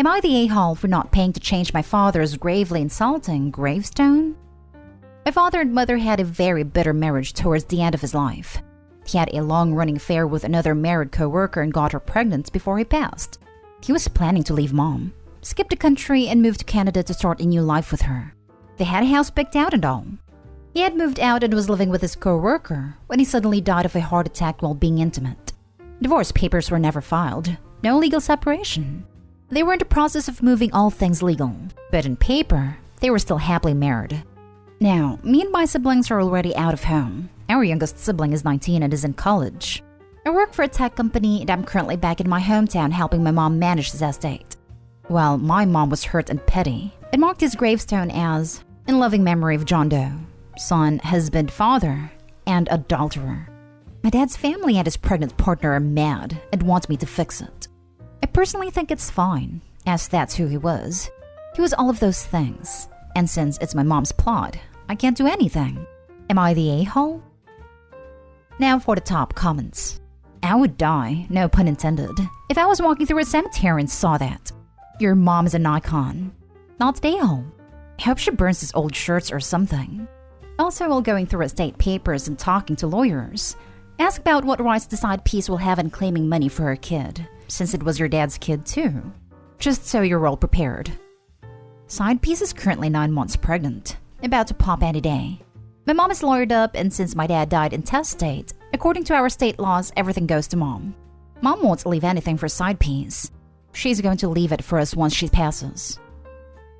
Am I the a-hole for not paying to change my father's gravely insulting gravestone? My father and mother had a very bitter marriage towards the end of his life. He had a long-running affair with another married co-worker and got her pregnant before he passed. He was planning to leave mom, skip the country, and move to Canada to start a new life with her. They had a house picked out and all. He had moved out and was living with his co-worker when he suddenly died of a heart attack while being intimate. Divorce papers were never filed. No legal separation. They were in the process of moving all things legal, but in paper, they were still happily married. Now, me and my siblings are already out of home. Our youngest sibling is 19 and is in college. I work for a tech company and I'm currently back in my hometown helping my mom manage his estate. Well, my mom was hurt and petty. It marked his gravestone as, in loving memory of John Doe, son, husband, father, and adulterer. My dad's family and his pregnant partner are mad and want me to fix it. I personally think it's fine, as that's who he was. He was all of those things, and since it's my mom's plot, I can't do anything. Am I the a-hole? Now for the top comments. I would die, no pun intended, if I was walking through a cemetery and saw that. Your mom is an icon. Not the a-hole. I hope she burns his old shirts or something. Also, while going through estate papers and talking to lawyers, ask about what rights the side piece will have in claiming money for her kid, since it was your dad's kid too. Just so you're all prepared. Side piece is currently 9 months pregnant, about to pop any day. My mom is lawyered up, and since my dad died intestate, according to our state laws, everything goes to mom. Mom won't leave anything for side piece. She's going to leave it for us once she passes.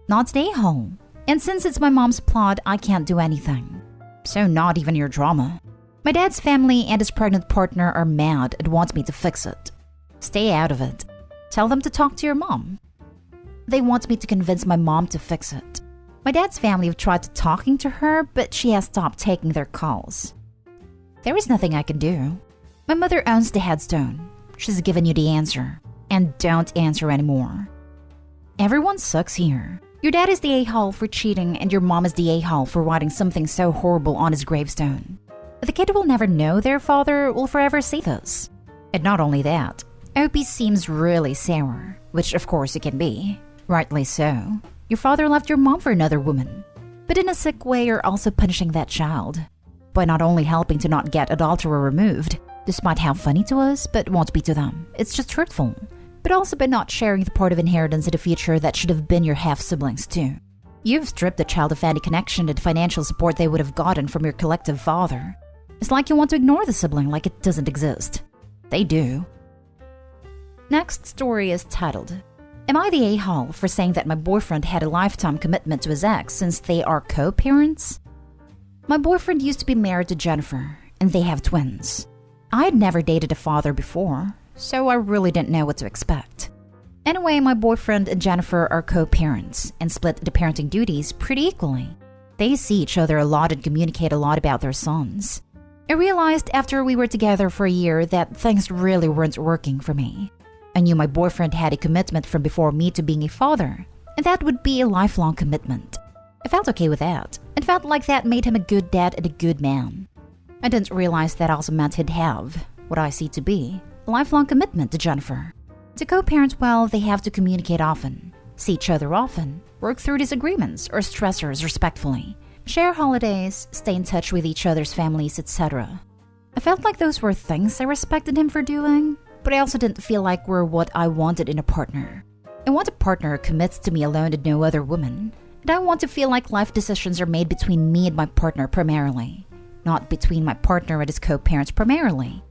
Not the a-hole. And since it's my mom's plot, I can't do anything. So not even your drama. My dad's family and his pregnant partner are mad and want me to fix it. Stay out of it. Tell them to talk to your mom. They want me to convince my mom to fix it. My dad's family have tried talking to her, but she has stopped taking their calls. There is nothing I can do. My mother owns the headstone. She's given you the answer. And don't answer anymore. Everyone sucks here. Your dad is the a-hole for cheating, and your mom is the a-hole for writing something so horrible on his gravestone. The kid will never know their father will forever see this. And not only that, Opie seems really sour, which of course it can be. Rightly so. Your father left your mom for another woman. But in a sick way, you're also punishing that child. By not only helping to not get adulterer removed, despite how funny to us, but won't be to them. It's just hurtful. But also by not sharing the part of inheritance in the future that should have been your half-siblings too. You've stripped the child of any connection and financial support they would have gotten from your collective father. It's like you want to ignore the sibling like it doesn't exist. They do. Next story is titled, Am I the a-hole for saying that my boyfriend had a lifetime commitment to his ex since they are co-parents? My boyfriend used to be married to Jennifer, and they have twins. I had never dated a father before, so I really didn't know what to expect. Anyway, my boyfriend and Jennifer are co-parents and split the parenting duties pretty equally. They see each other a lot and communicate a lot about their sons. I realized after we were together for a year that things really weren't working for me. I knew my boyfriend had a commitment from before me to being a father, and that would be a lifelong commitment. I felt okay with that, and felt like that made him a good dad and a good man. I didn't realize that also meant he'd have, what I see to be, a lifelong commitment to Jennifer. To co-parent well, they have to communicate often, see each other often, work through disagreements or stressors respectfully, share holidays, stay in touch with each other's families, etc. I felt like those were things I respected him for doing, but I also didn't feel like were what I wanted in a partner. I want a partner who commits to me alone and no other woman, and I want to feel like life decisions are made between me and my partner primarily, not between my partner and his co-parents primarily.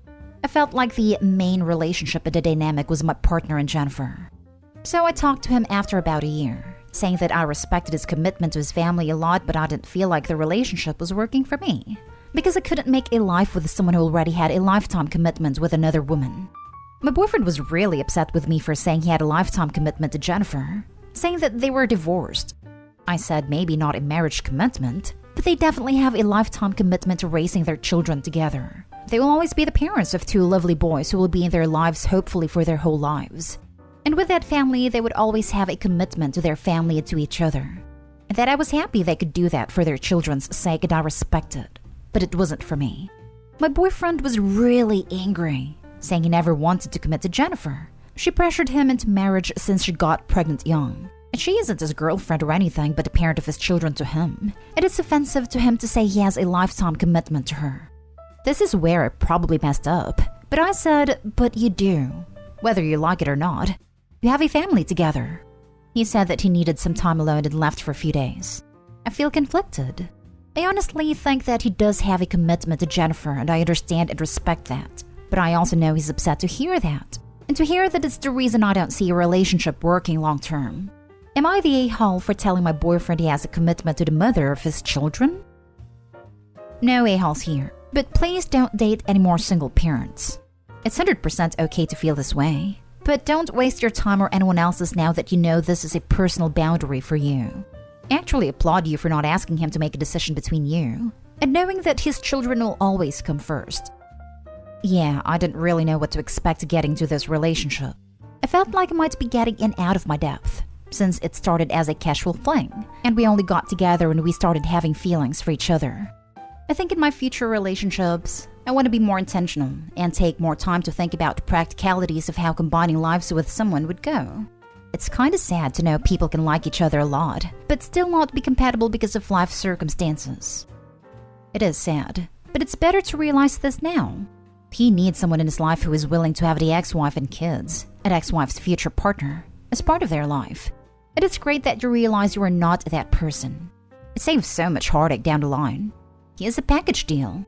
I felt like the main relationship in the dynamic was my partner and Jennifer. So I talked to him after about a year, saying that I respected his commitment to his family a lot, but I didn't feel like the relationship was working for me, because I couldn't make a life with someone who already had a lifetime commitment with another woman. My boyfriend was really upset with me for saying he had a lifetime commitment to Jennifer, saying that they were divorced. I said maybe not a marriage commitment, but they definitely have a lifetime commitment to raising their children together. They will always be the parents of two lovely boys who will be in their lives hopefully for their whole lives. And with that family, they would always have a commitment to their family and to each other. And that I was happy they could do that for their children's sake, and I respect it. But it wasn't for me. My boyfriend was really angry, saying he never wanted to commit to Jennifer, She pressured him into marriage since she got pregnant young. And she isn't his girlfriend or anything but a parent of his children to him. It is offensive to him to say he has a lifetime commitment to her. This is where I probably messed up. But I said, but you do. Whether you like it or not. You have a family together. He said that he needed some time alone and left for a few days. I feel conflicted. I honestly think that he does have a commitment to Jennifer, and I understand and respect that. But I also know he's upset to hear that. And to hear that it's the reason I don't see a relationship working long term. Am I the a-hole for telling my boyfriend he has a commitment to the mother of his children? No a-holes here, but please don't date any more single parents. It's 100% okay to feel this way, but don't waste your time or anyone else's now that you know this is a personal boundary for you. I actually applaud you for not asking him to make a decision between you, and knowing that his children will always come first. Yeah, I didn't really know what to expect getting to this relationship. I felt like I might be getting in out of my depth, since it started as a casual fling, and we only got together when we started having feelings for each other. I think in my future relationships, I want to be more intentional and take more time to think about the practicalities of how combining lives with someone would go. It's kind of sad to know people can like each other a lot, but still not be compatible because of life circumstances. It is sad, but it's better to realize this now. He needs someone in his life who is willing to have the ex-wife and kids, an ex-wife's future partner, as part of their life. It is great that you realize you are not that person. It saves so much heartache down the line. He is a package deal.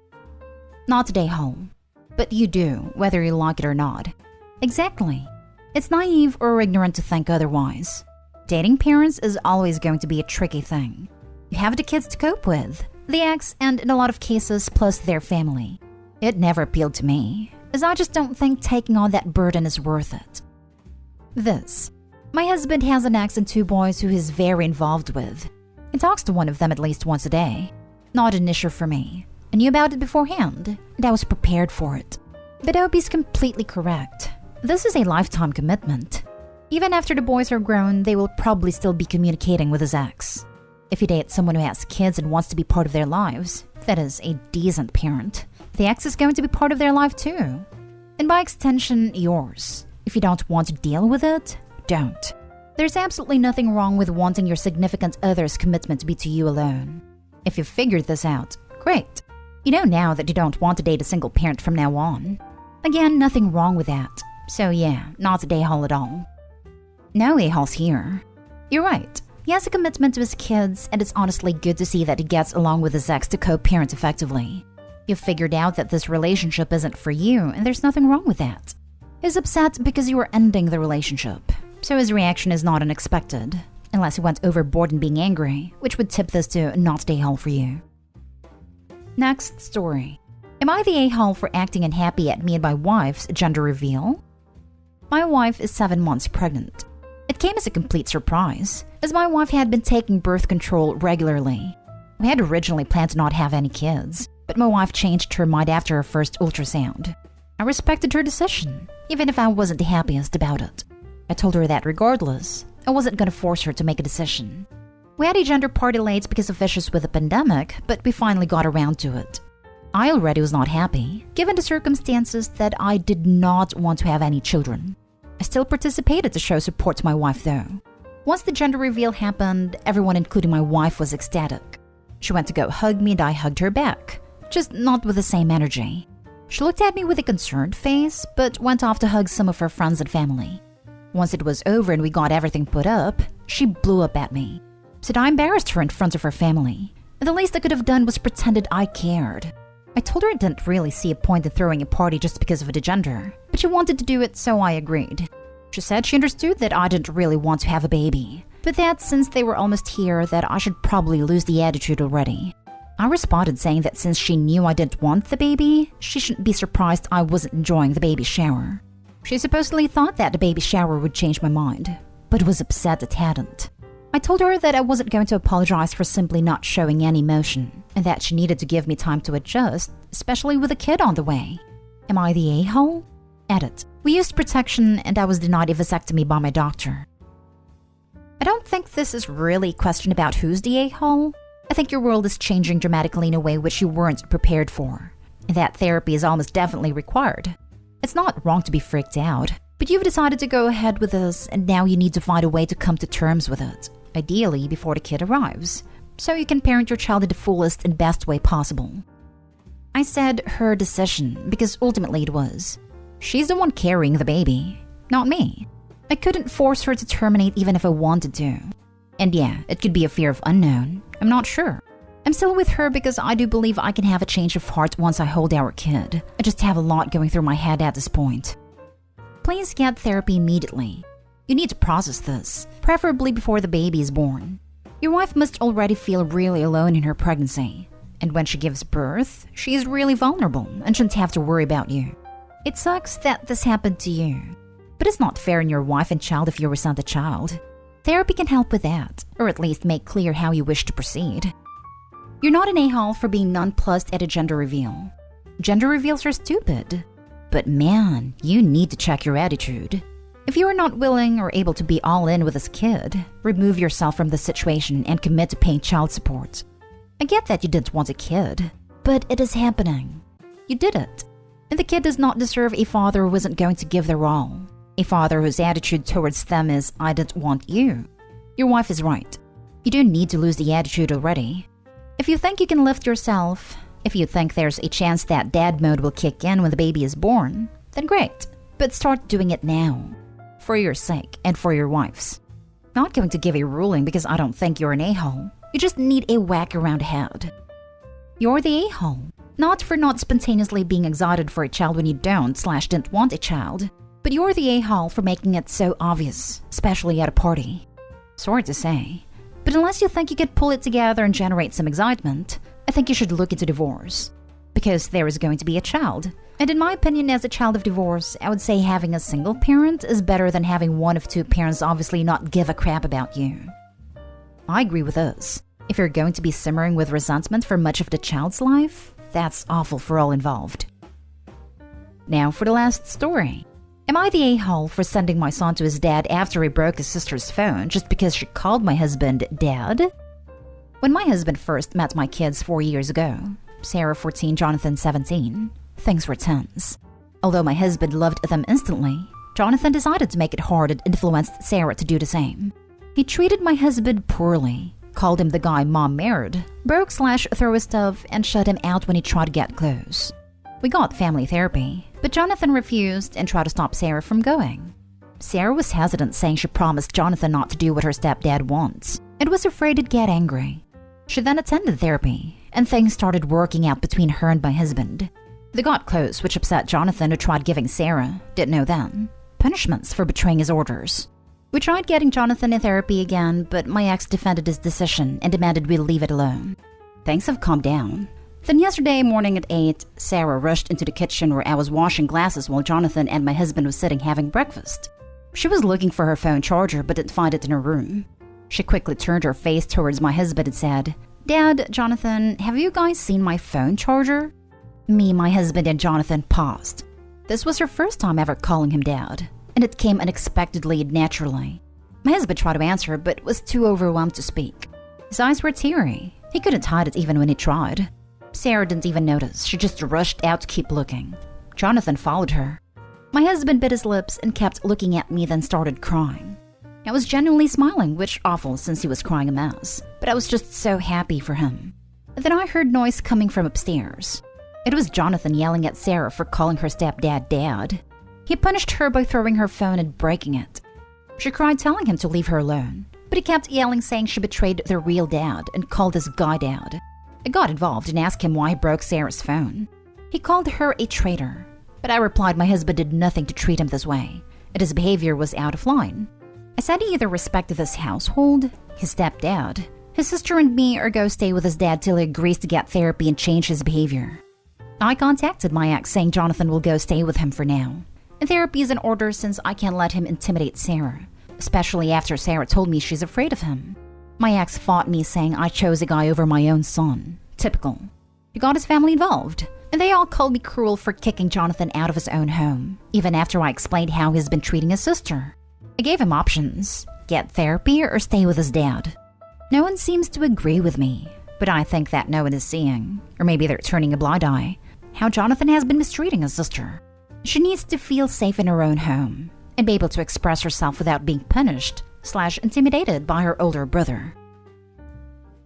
Not today, home. But you do, whether you like it or not. Exactly. It's naive or ignorant to think otherwise. Dating parents is always going to be a tricky thing. You have the kids to cope with, the ex, and in a lot of cases, plus their family. It never appealed to me, as I just don't think taking on that burden is worth it. My husband has an ex and 2 boys who he's very involved with. He talks to one of them at least once a day. Not an issue for me. I knew about it beforehand, and I was prepared for it. But Opie's completely correct. This is a lifetime commitment. Even after the boys are grown, they will probably still be communicating with his ex. If you date someone who has kids and wants to be part of their lives, that is a decent parent, the ex is going to be part of their life too. And by extension, yours. If you don't want to deal with it, don't. There's absolutely nothing wrong with wanting your significant other's commitment to be to you alone. If you've figured this out, great. You know now that you don't want to date a single parent from now on. Again, nothing wrong with that. So yeah, not a a-hole at all. No a-holes here. You're right. He has a commitment to his kids, and it's honestly good to see that he gets along with his ex to co-parent effectively. You've figured out that this relationship isn't for you, and there's nothing wrong with that. He's upset because you are ending the relationship, so his reaction is not unexpected, unless he went overboard in being angry, which would tip this to not the a-hole for you. Next story. Am I the a-hole for acting unhappy at me and my wife's gender reveal? My wife is 7 months pregnant. It came as a complete surprise, as my wife had been taking birth control regularly. We had originally planned to not have any kids, but my wife changed her mind after her first ultrasound. I respected her decision, even if I wasn't the happiest about it. I told her that regardless, I wasn't going to force her to make a decision. We had a gender party late because of issues with the pandemic, but we finally got around to it. I already was not happy, given the circumstances that I did not want to have any children. I still participated to show support to my wife though. Once the gender reveal happened, everyone including my wife was ecstatic. She went to go hug me and I hugged her back, just not with the same energy. She looked at me with a concerned face, but went off to hug some of her friends and family. Once it was over and we got everything put up, she blew up at me. Said I embarrassed her in front of her family. The least I could have done was pretended I cared. I told her I didn't really see a point in throwing a party just because of the gender, but she wanted to do it, so I agreed. She said she understood that I didn't really want to have a baby, but that since they were almost here, that I should probably lose the attitude already. I responded saying that since she knew I didn't want the baby, she shouldn't be surprised I wasn't enjoying the baby shower. She supposedly thought that the baby shower would change my mind, but was upset it hadn't. I told her that I wasn't going to apologize for simply not showing any emotion, and that she needed to give me time to adjust, especially with a kid on the way. Am I the a-hole? Edit. We used protection and I was denied a vasectomy by my doctor. I don't think this is really a question about who's the a-hole. I think your world is changing dramatically in a way which you weren't prepared for, and that therapy is almost definitely required. It's not wrong to be freaked out, But you've decided to go ahead with this, and now you need to find a way to come to terms with it, ideally before the kid arrives, so you can parent your child in the fullest and best way possible. I said her decision because ultimately it was. She's the one carrying the baby, not me. I couldn't force her to terminate even if I wanted to. And yeah, it could be a fear of unknown. I'm not sure. I'm still with her because I do believe I can have a change of heart once I hold our kid. I just have a lot going through my head at this point. Please get therapy immediately. You need to process this, preferably before the baby is born. Your wife must already feel really alone in her pregnancy. And when she gives birth, she is really vulnerable and shouldn't have to worry about you. It sucks that this happened to you. But it's not fair on your wife and child if you resent the child. Therapy can help with that, or at least make clear how you wish to proceed. You're not an a-hole for being nonplussed at a gender reveal. Gender reveals are stupid. But man, you need to check your attitude. If you are not willing or able to be all in with this kid, remove yourself from the situation and commit to paying child support. I get that you didn't want a kid, but it is happening. You did it. And the kid does not deserve a father who isn't going to give their all. A father whose attitude towards them is, I didn't want you. Your wife is right. You don't need to lose the attitude already. If you think you can lift yourself, if you think there's a chance that dad mode will kick in when the baby is born, then great. But start doing it now. For your sake and for your wife's. Not going to give a ruling because I don't think you're an a-hole. You just need a whack around head. You're the a-hole. Not for not spontaneously being excited for a child when you didn't want a child. But you're the a-hole for making it so obvious, especially at a party. Sorry to say. But unless you think you could pull it together and generate some excitement, I think you should look into divorce. Because there is going to be a child. And in my opinion, as a child of divorce, I would say having a single parent is better than having one of two parents obviously not give a crap about you. I agree with this. If you're going to be simmering with resentment for much of the child's life, that's awful for all involved. Now for the last story. Am I the a-hole for sending my son to his dad after he broke his sister's phone just because she called my husband Dad? When my husband first met my kids 4 years ago, Sarah 14, Jonathan 17, things were tense. Although my husband loved them instantly, Jonathan decided to make it hard and influenced Sarah to do the same. He treated my husband poorly, called him the guy Mom married, broke/threw his stuff, and shut him out when he tried to get close. We got family therapy, but Jonathan refused and tried to stop Sarah from going. Sarah was hesitant, saying she promised Jonathan not to do what her stepdad wants, and was afraid he'd get angry. She then attended therapy, and things started working out between her and my husband. They got close, which upset Jonathan, who tried giving Sarah, didn't know then, punishments for betraying his orders. We tried getting Jonathan in therapy again, but my ex defended his decision and demanded we leave it alone. Things have calmed down. Then yesterday morning at 8, Sarah rushed into the kitchen where I was washing glasses while Jonathan and my husband was sitting having breakfast. She was looking for her phone charger but didn't find it in her room. She quickly turned her face towards my husband and said, Dad, Jonathan, have you guys seen my phone charger? Me, my husband, and Jonathan paused. This was her first time ever calling him Dad, and it came unexpectedly and naturally. My husband tried to answer but was too overwhelmed to speak. His eyes were teary. He couldn't hide it even when he tried. Sarah didn't even notice. She just rushed out to keep looking. Jonathan followed her. My husband bit his lips and kept looking at me, then started crying. I was genuinely smiling, which awful since he was crying a mess, but I was just so happy for him. Then I heard noise coming from upstairs. It was Jonathan yelling at Sarah for calling her stepdad Dad. He punished her by throwing her phone and breaking it. She cried, telling him to leave her alone, but he kept yelling, saying she betrayed their real dad and called this guy Dad. I got involved and asked him why he broke Sarah's phone. He called her a traitor, but I replied my husband did nothing to treat him this way, and his behavior was out of line. I said he either respected this household, his stepdad, his sister and me, or go stay with his dad till he agrees to get therapy and change his behavior. I contacted my ex saying Jonathan will go stay with him for now. And therapy is in order since I can't let him intimidate Sarah, especially after Sarah told me she's afraid of him. My ex fought me, saying I chose a guy over my own son. Typical. He got his family involved, and they all called me cruel for kicking Jonathan out of his own home, even after I explained how he's been treating his sister. I gave him options: get therapy or stay with his dad. No one seems to agree with me, but I think that no one is seeing, or maybe they're turning a blind eye, how Jonathan has been mistreating his sister. She needs to feel safe in her own home, and be able to express herself without being punished / intimidated by her older brother.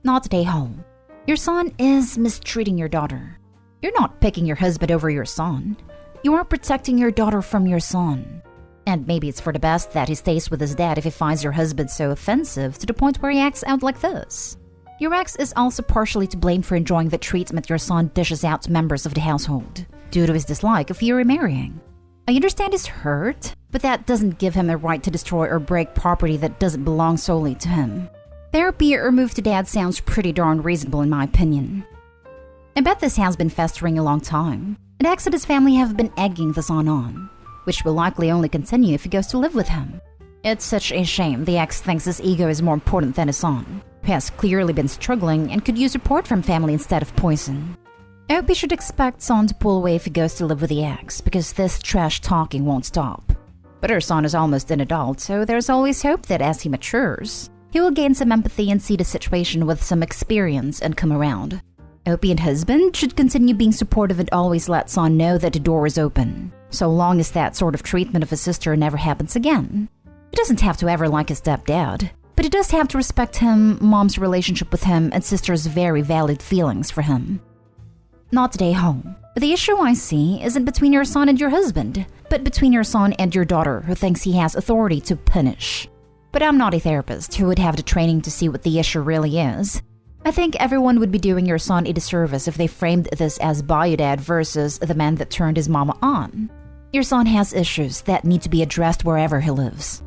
Not today, home. Your son is mistreating your daughter. You're not picking your husband over your son. You are protecting your daughter from your son. And maybe it's for the best that he stays with his dad if he finds your husband so offensive to the point where he acts out like this. Your ex is also partially to blame for enjoying the treatment your son dishes out to members of the household, due to his dislike of you remarrying. I understand he's hurt, but that doesn't give him a right to destroy or break property that doesn't belong solely to him. Therapy or move to dad sounds pretty darn reasonable in my opinion. I bet this has been festering a long time, and X and his family have been egging the son on, which will likely only continue if he goes to live with him. It's such a shame the ex thinks his ego is more important than his son, who has clearly been struggling and could use support from family instead of poison. I hope he should expect son to pull away if he goes to live with the ex, because this trash talking won't stop. But her son is almost an adult, so there's always hope that as he matures, he will gain some empathy and see the situation with some experience and come around. Opie and husband should continue being supportive and always let son know that the door is open, so long as that sort of treatment of his sister never happens again. He doesn't have to ever like his stepdad, but he does have to respect him, mom's relationship with him, and sister's very valid feelings for him. Not today, home. The issue I see isn't between your son and your husband, but between your son and your daughter who thinks he has authority to punish. But I'm not a therapist who would have the training to see what the issue really is. I think everyone would be doing your son a disservice if they framed this as biodad versus the man that turned his mama on. Your son has issues that need to be addressed wherever he lives.